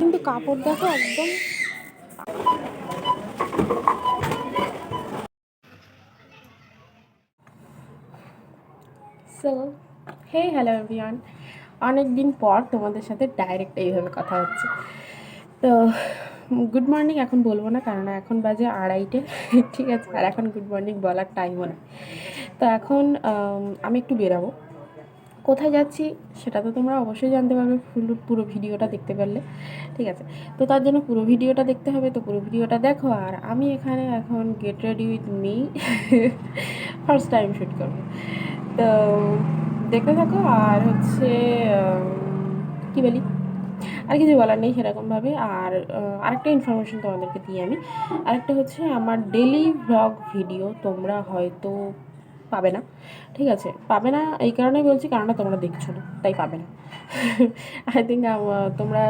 কিন্তু কাপড় দেখো একদম। সো হে হ্যালো এভরিওয়ান, অনেক দিন পর তোমাদের সাথে ডাইরেক্ট এইভাবে কথা হচ্ছে। তো গুড মর্নিং এখন বলবো না, কারণ এখন বাজে 2:30। ঠিক আছে, আর এখন গুড মর্নিং বলার টাইমও না। তো এখন আমি একটু বেরাবো। কোথায় যাচ্ছি সেটা তো তোমরা অবশ্যই জানতে পারবে পুরো ভিডিওটা দেখতে পারলে। ঠিক আছে, তো তার জন্য পুরো ভিডিওটা দেখতে হবে। তো পুরো ভিডিওটা দেখো। আর আমি এখানে এখন get ready with me, first time shoot করবো। তো দেখতে থাকো। আর হচ্ছে কী বলি, আর কিছু বলার নেই সেরকমভাবে। আর আরেকটা ইনফরমেশন তোমাদেরকে দিই আমি। আরেকটা হচ্ছে আমার ডেলি ভ্লগ ভিডিও তোমরা হয়তো পাবে না। ঠিক আছে, পাবে না এই কারণেই বলছি, কারণটা তোমরা দেখছো না তাই পাবে না। আই থিঙ্ক তোমরা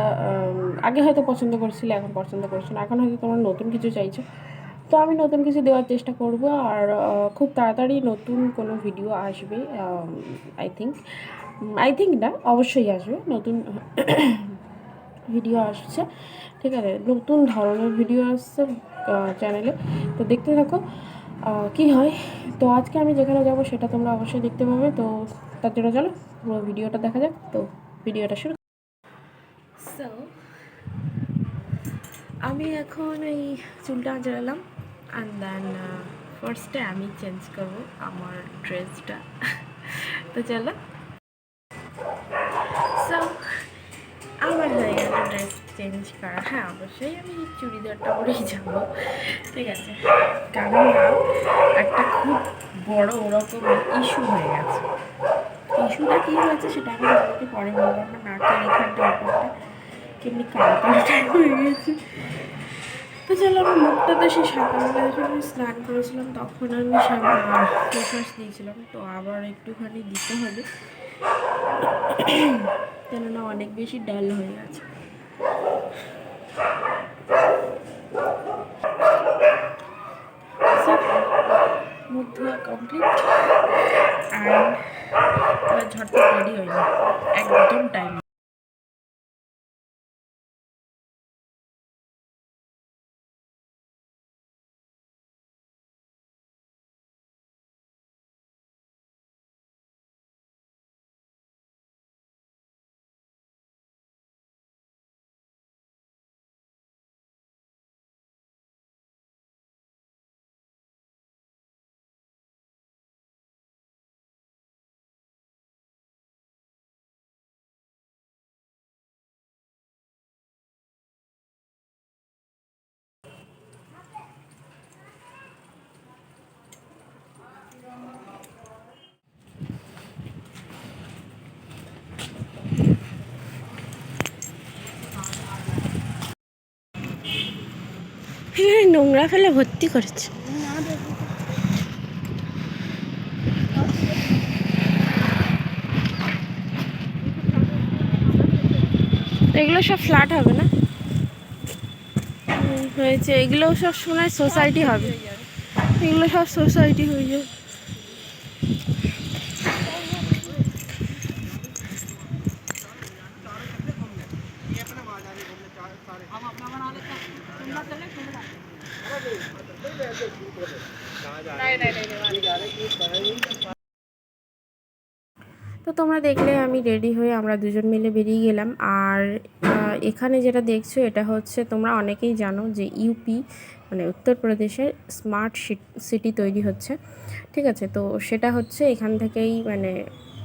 আগে হয়তো পছন্দ করছিলে, এখন পছন্দ করছো না, এখন হয়তো তোমরা নতুন কিছু চাইছো। তো আমি নতুন কিছু দেওয়ার চেষ্টা করব। আর খুব তাড়াতাড়ি নতুন কোনো ভিডিও আসবে। আই থিঙ্ক না, অবশ্যই আসবে নতুন ভিডিও আসছে। ঠিক আছে, নতুন ধরনের ভিডিও আসছে চ্যানেলে। তো দেখতে থাকো কী হয়। তো আজকে আমি যেখানে যাব সেটা তোমরা অবশ্যই দেখতে পাবে। তো তার জন্য চলো পুরো ভিডিওটা দেখা যাক। তো ভিডিওটা শুরু। সো আমি এখন এই চুলটা আঁচড়ালাম, অ্যান্ড দেন ফার্স্টে আমি চেঞ্জ করব আমার ড্রেসটা। তো চলো। সো আমার হয়ে গেল ড্রেস চেঞ্জ করা। হ্যাঁ, অবশ্যই আমি চুড়িদারটা পরেই যাব। ঠিক আছে, কারণ না একটা খুব বড় ওরকম ইস্যু হয়ে গেছে। ইস্যুটা কী হয়েছে সেটা আমি তোমাকে পরে বলবো। আমার নাকের এখানটা ব্যাপারটা কেমনি কালো কালো হয়ে গেছে। তো চলো, আমার মুখটা তো সেই সকালবেলা যখন আমি স্নান করেছিলাম তখন আমি ফেস ওয়াশ দিয়েছিলাম, তো আবার একটুখানি দিতে হবে, কেননা অনেক বেশি ডাল হয়ে গেছে। মুখ ধোয়া কমপ্লিট, অ্যান্ড এবার ঝটপট রেডি হয়ে যায়, একদম টাইম। নোংরা ফেলে ভর্তি করেছে। এগুলো সব ফ্ল্যাট হবে না, হয়েছে এগুলো সব সময় সোসাইটি হবে, এগুলো সব সোসাইটি হয়ে যাবে। তো তোমরা দেখলে আমি রেডি হয়ে আমরা দুজন মিলে বেরিয়ে গেলাম। আর এখানে যেটা দেখছো এটা হচ্ছে, তোমরা অনেকেই জানো যে ইউপি মানে উত্তরপ্রদেশের স্মার্ট সিটি তৈরি হচ্ছে। ঠিক আছে, তো সেটা হচ্ছে এখান থেকেই, মানে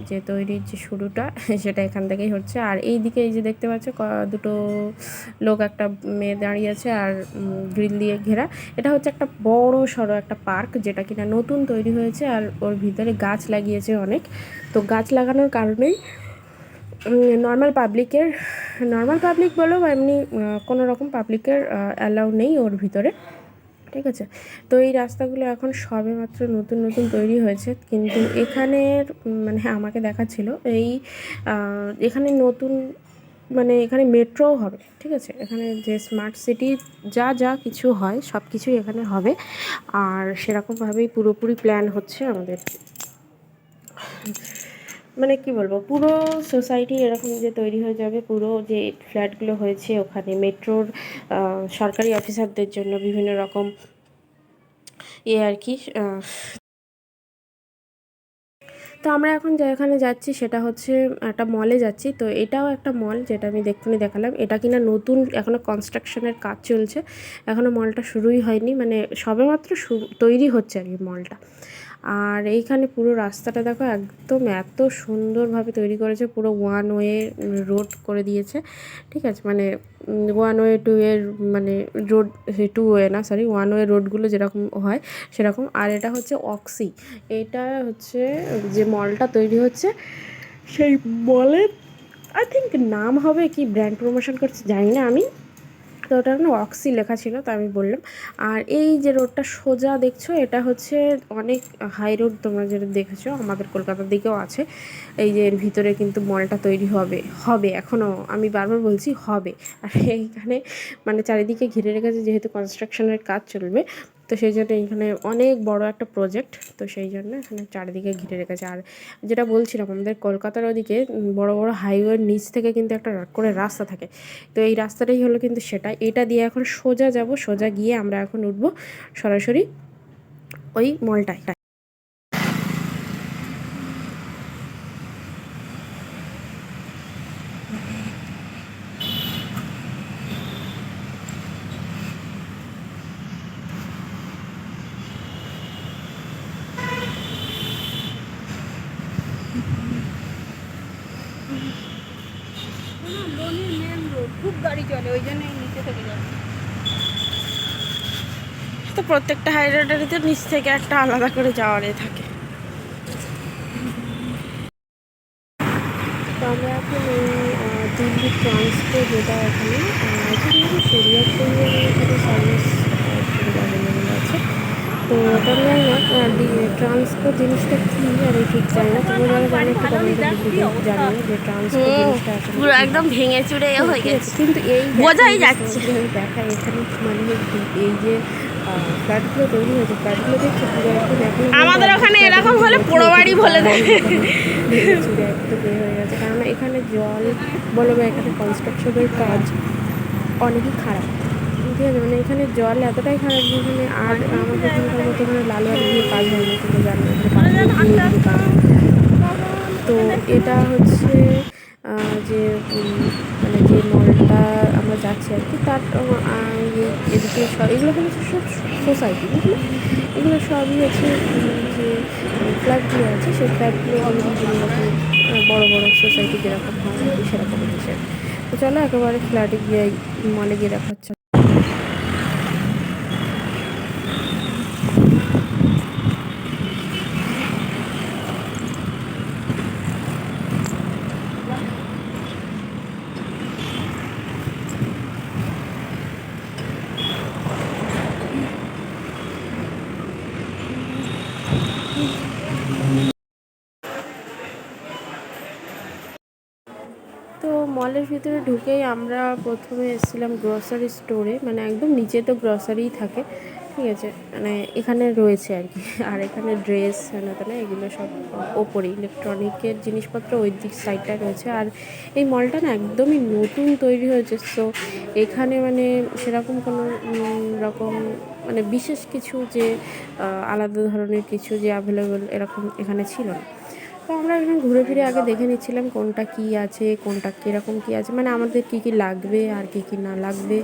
যে তৈরির যে শুরুটা সেটা এখান থেকেই হচ্ছে। আর এই দিকে এই যে দেখতে পাচ্ছ দুটো লোক, একটা মেয়ে দাঁড়িয়ে আছে আর গ্রিল দিয়ে ঘেরা। এটা হচ্ছে একটা বড় সড়ো একটা পার্ক, যেটা কিনা নতুন তৈরি হয়েছে, আর ওর ভিতরে গাছ লাগিয়েছে অনেক। তো গাছ লাগানোর কারণেই নর্মাল পাবলিক বলো বা এমনি কোনো রকম পাবলিকের অ্যালাউ নেই ওর ভিতরে। ঠিক আছে, তো এই রাস্তাগুলো এখন সবে মাত্র নতুন নতুন তৈরি হয়েছে, কিন্তু এখানের মানে আমাকে দেখাচ্ছিল এখানে নতুন, মানে এখানে মেট্রোও হবে। ঠিক আছে, এখানে যে স্মার্ট সিটি যা যা কিছু হয় সব কিছুই এখানে হবে। আর সেরকমভাবেই পুরোপুরি প্ল্যান হচ্ছে আমাদের। মানে কি বলবো, পুরো সোসাইটি এরকম যে তৈরি হয়ে যাবে, পুরো যে ফ্ল্যাটগুলো হয়েছে ওখানে মেট্রোর সরকারি অফিসারদের জন্য বিভিন্ন রকম আর কি। তো আমরা এখন যেখানে যাচ্ছি সেটা হচ্ছে একটা মলে যাচ্ছি। তো এটাও একটা মল, যেটা আমি দেখতে দেখালাম। এটা কিনা নতুন, এখনও কনস্ট্রাকশনের কাজ চলছে, এখনও মলটা শুরুই হয়নি, মানে সবেমাত্র তৈরি হচ্ছে আর কি মলটা। আর এইখানে পুরো রাস্তাটা দেখো, একদম এত সুন্দরভাবে তৈরি করেছে, পুরো ওয়ান ওয়ে রোড করে দিয়েছে, ঠিক আছে। মানে ওয়ান ওয়ে টু এর মানে রোড, টু ওয়ে না সরি, ওয়ান ওয়ে রোডগুলো যেরকম হয় সেরকম। আর এটা হচ্ছে অক্সি, এটা হচ্ছে যে মলটা তৈরি হচ্ছে সেই মলের আই থিঙ্ক নাম হবে কি, ব্র্যান্ড প্রমোশন করছে জানি না আমি। তো ওটা না অক্সি লেখা ছিল, তো আমি বললাম। আর এই যে রোডটা সোজা দেখছো, এটা হচ্ছে অনেক হাই রোড, তোমরা যেটা দেখেছো আমাদের কলকাতার দিকেও আছে। এই যে এর ভিতরে কিন্তু মলটা তৈরি হবে হবে এখনও, আমি বারবার বলছি হবে। আর এইখানে মানে চারিদিকে ঘিরে রেখেছে, যেহেতু কনস্ট্রাকশনের কাজ চলবে, তো সেই জন্য এইখানে অনেক বড় একটা প্রজেক্ট, তো সেই জন্য এখানে চারিদিকে ঘিরে রেখেছে। আর যেটা বলছিলাম, আমাদের কলকাতার ওদিকে বড় বড় হাইওয়ের নিচ থেকে কিন্তু একটা করে রাস্তা থাকে, তো এই রাস্তাটাই হলো কিন্তু সেটা। এটা দিয়ে এখন সোজা যাব, সোজা গিয়ে আমরা এখন উঠবো সরাসরি ওই মলটায়। খুব গাড়ি চলে, ওই জন্য নিচে থেকে যাবে। তো প্রত্যেকটা হাই রোডেরই তো নিচ থেকে একটা আলাদা করে যাওয়ার থাকে। তো আমরা এখন এই দিল্লি ট্রান্সপো, যেটা এখানে এখানে সার্ভিস অ্যাভেলেবেল আছে। তো ওটা জানি না ট্রান্সপো জিনিসটা কী, আমি ঠিক জানি না। তোমরা যারা জানো একটু কমেন্টে জানিও যে ট্রান্সপো জিনিসটা আসলে একদম ভেঙে চুড়ে হয়ে গেছে। কিন্তু এই বোঝাই যাচ্ছে, দেখা এখানে মানে এই যে ফ্ল্যাটগুলো তৈরি হয়েছে, ফ্ল্যাটগুলো দেখছে পুরো একদম, এখন আমাদের ওখানে এরকম হলে পোড়ো বাড়ি বলে দেয়, ভেঙে চুড়ে একদম বের হয়ে গেছে। কারণ এখানে জল বলো বা এখানে কনস্ট্রাকশনের কাজ অনেকই খারাপ, ঠিক আছে। মানে এখানে জল এতটাই খারাপ যে এখানে আর আমাদের এখানকার মতো এখানে লালবাড়ি দিয়ে কাজ হয় না, তোমরা জানো এখানে কাজ। তো এটা হচ্ছে যে মানে যে মলটা আমরা যাচ্ছি আর কি, তার এদিকে সব এগুলো হচ্ছে সব সোসাইটি, বুঝলি, এগুলো সবই হচ্ছে যে ফ্ল্যাটগুলো আছে, সেই ফ্ল্যাটগুলো যেরকম বড়ো বড়ো সোসাইটি যেরকম হয় আর কি, সেরকম হিসেবে। তো চলো একেবারে ফ্ল্যাটে গিয়ে মলে গিয়ে দেখা হচ্ছে। তো মলের ভিতরে ঢুকেই আমরা প্রথমে এসেছিলাম গ্রসারি স্টোরে, মানে একদম নিচে তো গ্রসারিই থাকে, ঠিক আছে। মানে এখানে রয়েছে আর কি। আর এখানে ড্রেস না এগুলো সব ওপরে ইলেকট্রনিকের জিনিসপত্র ওই দিক সাইডটায় রয়েছে। আর এই মলটা না একদমই নতুন তৈরি হয়েছে, সো এখানে মানে সেরকম কোনো রকম মানে বিশেষ কিছু যে আলাদা ধরনের কিছু যে অ্যাভেলেবল এরকম এখানে ছিল না। তো আমরা এখানে ঘুরে ফিরে আগে দেখে নিচ্ছিলাম কোনটা কী আছে, কোনটা কীরকম কী আছে, মানে আমাদের কী কী লাগবে আর কী কী না লাগবে,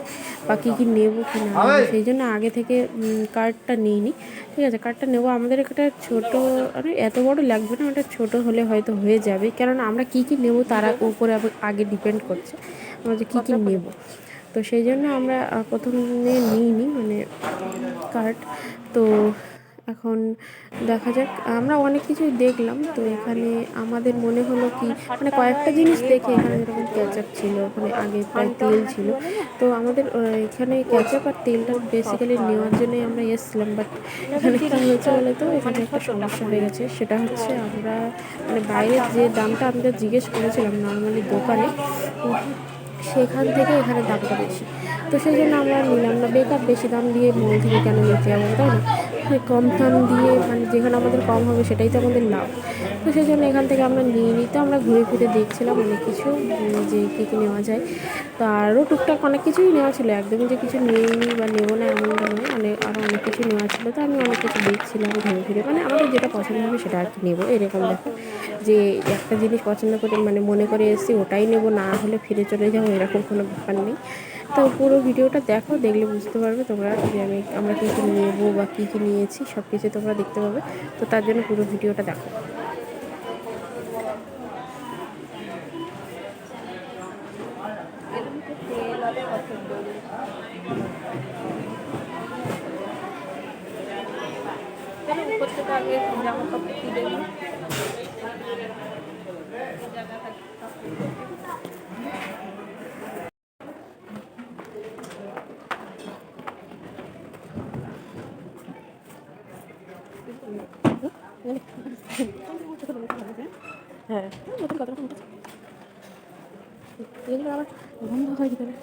বা কী কী নেবো কি না নেবো, সেই জন্য আগে থেকে কার্ডটা নিইনি, ঠিক আছে। কার্ডটা নেবো, আমাদের একটা ছোটো, মানে এত বড় লাগবে না, ওটা ছোটো হলে হয়তো হয়ে যাবে, কেননা আমরা কী কী নেবো তার উপরে আগে ডিপেন্ড করছে আমরা যে কী কী নেবো। তো সেই জন্য আমরা প্রথমে নিইনি মানে কার্ড। তো এখন দেখা যাক, আমরা অনেক কিছুই দেখলাম। তো এখানে আমাদের মনে হলো কি, মানে কয়েকটা জিনিস দেখে, এখানে যেরকম ক্যাচআপ ছিল, ওখানে আগে প্রায় তেল ছিল, তো আমাদের এখানে ক্যাচআপ আর তেলটা বেসিক্যালি নেওয়ার জন্যই আমরা এসেছিলাম। বাট এখানে কী হয়েছে বলে, তো এখানে একটা সমস্যা হয়ে গেছে, সেটা হচ্ছে আমরা মানে বাইরের যে দামটা আমরা জিজ্ঞেস করেছিলাম নর্মালি দোকানে, সেখান থেকে এখানে দামটা বেশি, তো সেই জন্য আমরা নিলাম না, বেকার বেশি দাম দিয়ে মল থেকে কেন নিতে যাবো, তাই না। কম দাম দিয়ে মানে যেখানে আমাদের কম হবে সেটাই তো আমাদের লাভ। তো সেই জন্য এখান থেকে আমরা নিয়ে নিতে আমরা ঘুরে ফিরে দেখছিলাম অনেক কিছু যে কী কী নেওয়া যায়। তো আরও টুকটাক অনেক কিছুই নেওয়া ছিল, একদমই যে কিছু নিইনি বা নেবো না এমনটা নয়, আরও অনেক কিছু নেওয়া ছিল। তো আমি অনেক কিছু দেখছিলাম ঘুরে ফিরে, মানে আমাদের যেটা পছন্দ হবে সেটা আর কি নেবো। এরকম দেখো যে একটা জিনিস পছন্দ করে মানে মনে করে এসেছি ওটাই নেবো, না হলে ফিরে চলে যাবো, এরকম কোনো ব্যাপার নেই। তো পুরো ভিডিওটা দেখো, দেখলে বুঝতে পারবে তোমরা যে আমরা কী কী নেবো বা কী কী নিয়েছি সব কিছু তোমরা দেখতে পাবে। তো তার জন্য পুরো ভিডিওটা দেখো। জামা কাপড় কিনে হ্যাঁ নতুন কথা এগুলো আবার বন্ধ হয় ভিতরে।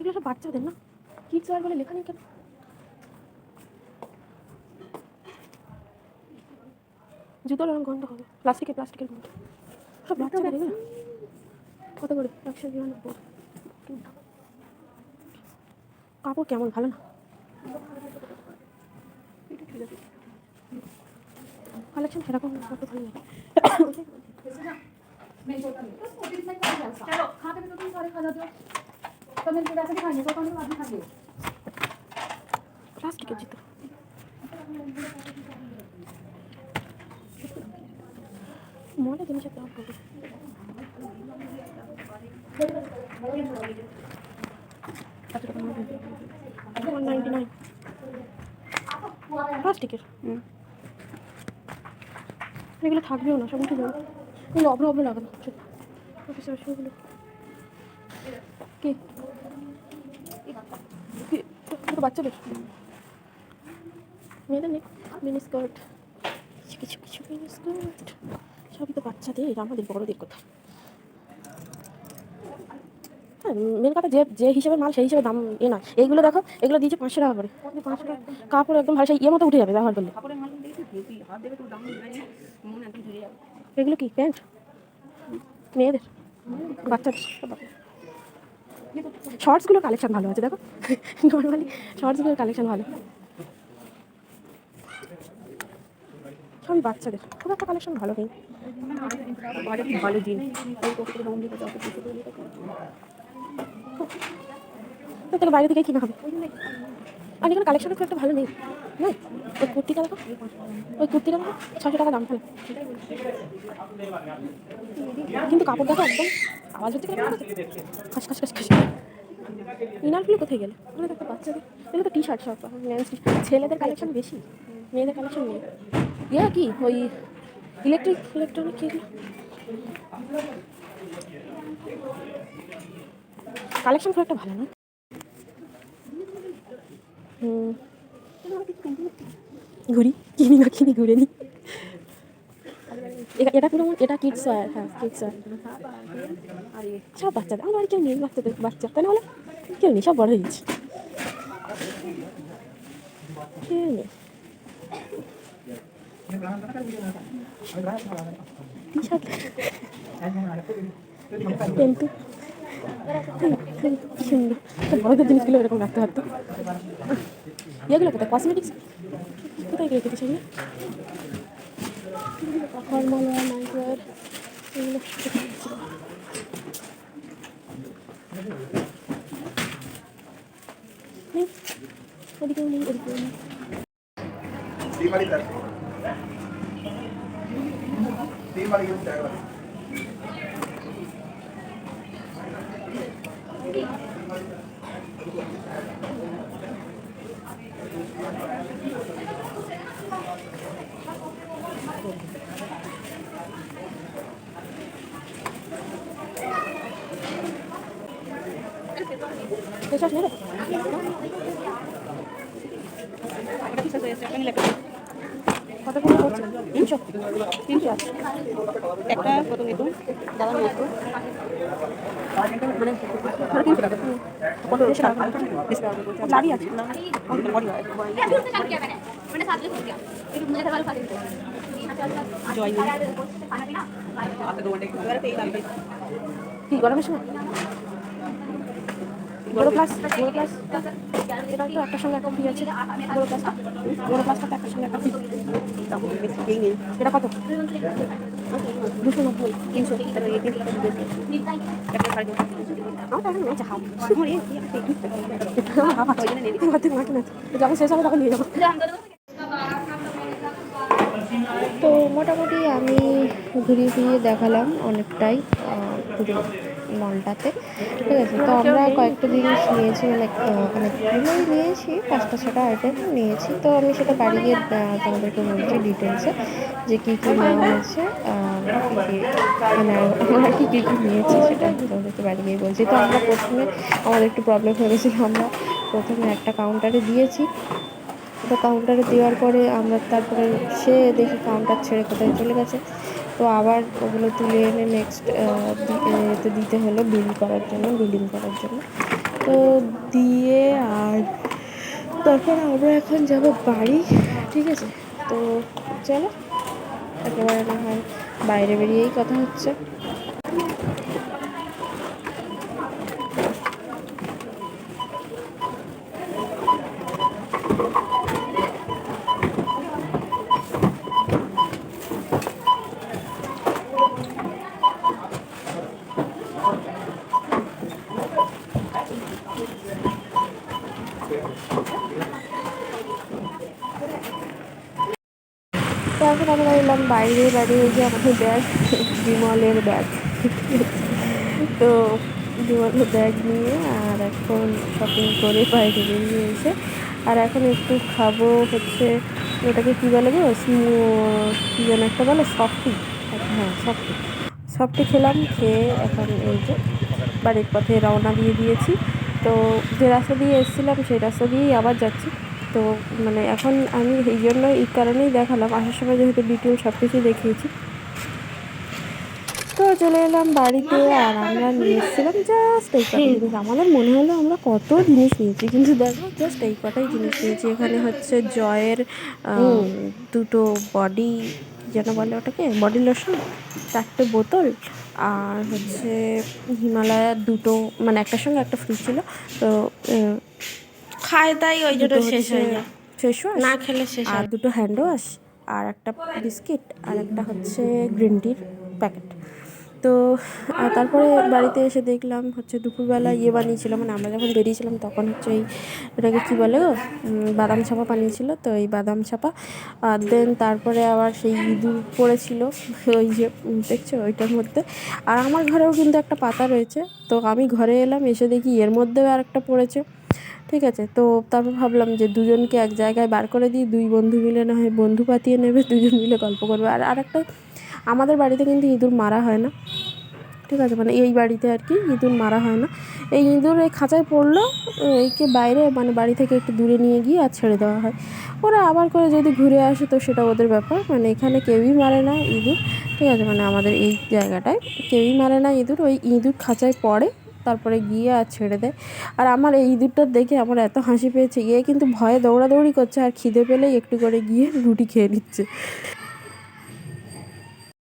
এগুলো সব বাচ্চাদের না, কিডস ওয়ার বলে লেখা নেই কেন? জুতোর রঙ গন্ধ হবে, প্লাস্টিকের গন্ধ, সব বাচ্চাদের এগুলো। কত করে? 199। কাপড় কেমন, ভালো না? কালেকশন সেরকম কত ভালো লাগে। প্লাস্টিকের জুতো মনে জিনিসের দাম কত? 199 প্লাস্টিকের। এগুলো থাকবেও না, সব উঠে যাবে। এগুলো অভ্র অভ্র লাগানো অফিসের সেগুলো কি বাচ্চাদের, মেয়েদের নেই। মিনি স্কার্ট, কিছু কিছু মিনি স্কার্ট সবই তো বাচ্চাদের, আমাদের বড়দের কথা। হ্যাঁ মেন কথা যে যে হিসেবে মাল সেই হিসেবে দাম না। এইগুলো দেখো, এগুলো দিয়েছে 500 টাকা করে। 500 টাকা কাপড় একদম ভালো, সেই মতো উঠে যাবে ব্যবহার করলে। এগুলো কি প্যান্ট মেয়েদের, বাচ্চাদের। শর্টসগুলোর কালেকশন ভালো আছে দেখো, নর্মালি শর্টসগুলোর কালেকশন ভালো, সবই বাচ্চাদের, খুব একটা কালেকশন ভালো নেই। ভালো জিনিস তো তাহলে বাইরে থেকে কিনা হবে। আর এখানে কালেকশন খুব একটা ভালো নেই না। ওই কুর্তিটা দেখো, ওই কুর্তিটা দেখো 600 টাকা দাম ফেলে, কিন্তু কাপড় দেখো একদম আওয়াজ হচ্ছে খাস খাস খাস খাস। ইনারগুলো কোথায় গেলে? ওগুলো দেখো বাচ্চাদের, এগুলো তো টি শার্ট সব ছেলেদের কালেকশন বেশি, মেয়েদের কালেকশন নেই। ইয়া কি ওই ইলেকট্রনিক কি কালেকশন খুব একটা ভালো না। ঘুরি কিনি না কিনি ঘুরে নি। এটা পুরো এটা কিডস ওয়্যার, হ্যাঁ কিডস ওয়্যার সব বাচ্চাদের। আমার বাড়ি কেউ নেই বাচ্চাদের, বাচ্চা তাই না হলে কেউ নেই, সব বড় হয়ে গেছে, কেউ নেই। টি শার্ট কিন্তু সুন্দর, বড়দের জিনিসগুলো এরকম রাখতে পারতো। ইয়েগুলো কোথায়, কসমেটিক্স কোথায় রেখেছে সেগুলো? হরমোন নাইটওয়্যার এগুলো নেই, ওদিকেও নেই, ওদিকেও নেই। ফেস নেবে ওটা কি শেষ হয়েছে আপনি লেখা কত করে পড়ছে 300 আছে একটা কত নিত দাদা নিত মানে 300 টাকা কত বেশি টাকা বেশি টাকা লাড়ি আছে না বডি হয় মানে সাথে हो गया फिर मुझे सवाल खा देते জয় কি গরমের সময় বড় ক্লাস এটা তো একটার সঙ্গে একটা ফ্রি আছে বড় ক্লাসটা একটার সঙ্গে একটা ফ্রি এটা কত 290 300 যখন শেষ হবে তখন নিয়ে যাবো। তো মোটামুটি আমি ঘুরিয়ে ফিরিয়ে দেখালাম অনেকটাই পুরো মলটাতে, ঠিক আছে। তো আমরা কয়েকটা জিনিস নিয়েছি, মানে অনেকগুলোই নিয়েছি, 5-6টা আইটেম নিয়েছি। তো আমি সেটা বাড়ি গিয়ে তোমাদেরকে বলছি ডিটেলসে যে কী কী নেওয়া হয়েছে, কী মানে আমরা কী নিয়েছি সেটা তোমাদেরকে বাড়ি গিয়ে বলছি। তো আমরা প্রথমে আমাদের একটু প্রবলেম হয়ে গেছিলো, আমরা প্রথমে একটা কাউন্টারে দিয়েছি। তো কাউন্টারে দেওয়ার পরে আমরা তারপরে সে দেখি কাউন্টার ছেড়ে কোথায় চলে গেছে। তো আবার ওগুলো তুলে এনে নেক্সট দিতে হলো বিলিং করার জন্য। তো দিয়ে আর তারপর আমরা এখন যাব বাড়ি, ঠিক আছে। তো চলো একেবারে না হয় বাইরে বেরিয়েই কথা হচ্ছে। তো এখন আমরা এলাম বাইরে যে আমাদের ব্যাগ, বিমলের ব্যাগ, তো বিমলের ব্যাগ নিয়ে আর এখন শপিং করে বাইরে বেরিয়ে এসে আর এখন একটু খাবো হচ্ছে ওটাকে কী বলে গো, কী যেন একটা বলে, সফটি। হ্যাঁ, সফটি খেলাম, খেয়ে এখন এই যে বাড়ির পথে রওনা দিয়ে দিয়েছি। তো যে রাস্তা দিয়ে এসেছিলাম সেই রাস্তা দিয়েই আবার যাচ্ছি। তো মানে এখন আমি এই কারণেই দেখালাম, আসার সময় যেহেতু ডিটেল সব কিছুই দেখিয়েছি। তো চলে এলাম বাড়িতে আর আমরা নিয়ে এসেছিলাম জাস্ট এই কটাই জিনিস। আমাদের মনে হলো আমরা কত জিনিস নিয়েছি, কিন্তু দেখো জাস্ট এই কটাই জিনিস নিয়েছি। এখানে হচ্ছে জয়ের 2টো বডি, যেন বলে ওটাকে, বডি লোশন, 4টে বোতল, আর হচ্ছে হিমালয়ার 2টো, মানে একটার সঙ্গে একটা ফ্রি ছিল। তো খায় তাই ওই জন্য শেষ হয়ে যায়, ফেস ওয়াশ না খেলে শেষ আর 2টো হ্যান্ড ওয়াশ আর একটা বিস্কিট আর একটা হচ্ছে গ্রিন টির প্যাকেট। তো তারপরে বাড়িতে এসে দেখলাম হচ্ছে দুপুরবেলা বানিয়েছিল, মানে আমরা যখন বেরিয়েছিলাম তখন হচ্ছে এটাকে কী বলে গো, বাদাম ছাপা বানিয়েছিল। তো এই বাদাম ছাপা আর দেন তারপরে আবার সেই ইঁদুর পড়েছিল ওই যে দেখছো ওইটার মধ্যে। আর আমার ঘরেও কিন্তু একটা পাতা রয়েছে। তো আমি ঘরে এলাম, এসে দেখি এর মধ্যেও আর একটা পড়েছে, ঠিক আছে। তো তারপর ভাবলাম যে দুজনকে এক জায়গায় বার করে দিই, 2 বন্ধু মিলে না হয় বন্ধু পাতিয়ে নেবে, 2জন মিলে গল্প করবে। আর একটা, আমাদের বাড়িতে কিন্তু ইঁদুর মারা হয় না, ঠিক আছে, মানে এই বাড়িতে আর কি ইঁদুর মারা হয় না। এই ইঁদুর এই খাঁচায় পড়লো, এইকে বাইরে মানে বাড়ি থেকে একটু দূরে নিয়ে গিয়ে আর ছেড়ে দেওয়া হয়। ওরা আবার করে যদি ঘুরে আসে তো সেটা ওদের ব্যাপার, মানে এখানে কেউই মারে না ইঁদুর, ঠিক আছে। মানে আমাদের এই জায়গাটায় কেউই মারে না ইঁদুর, ওই ইঁদুর খাঁচায় পড়ে তারপরে গিয়ে আর ছেড়ে দেয়। আর আমার এই ইঁদুরটা দেখে আমার এত হাসি পেয়েছে, কিন্তু ভয়ে দৌড়াদৌড়ি করছে আর খিদে পেলেই একটু করে গিয়ে রুটি খেয়ে নিচ্ছে।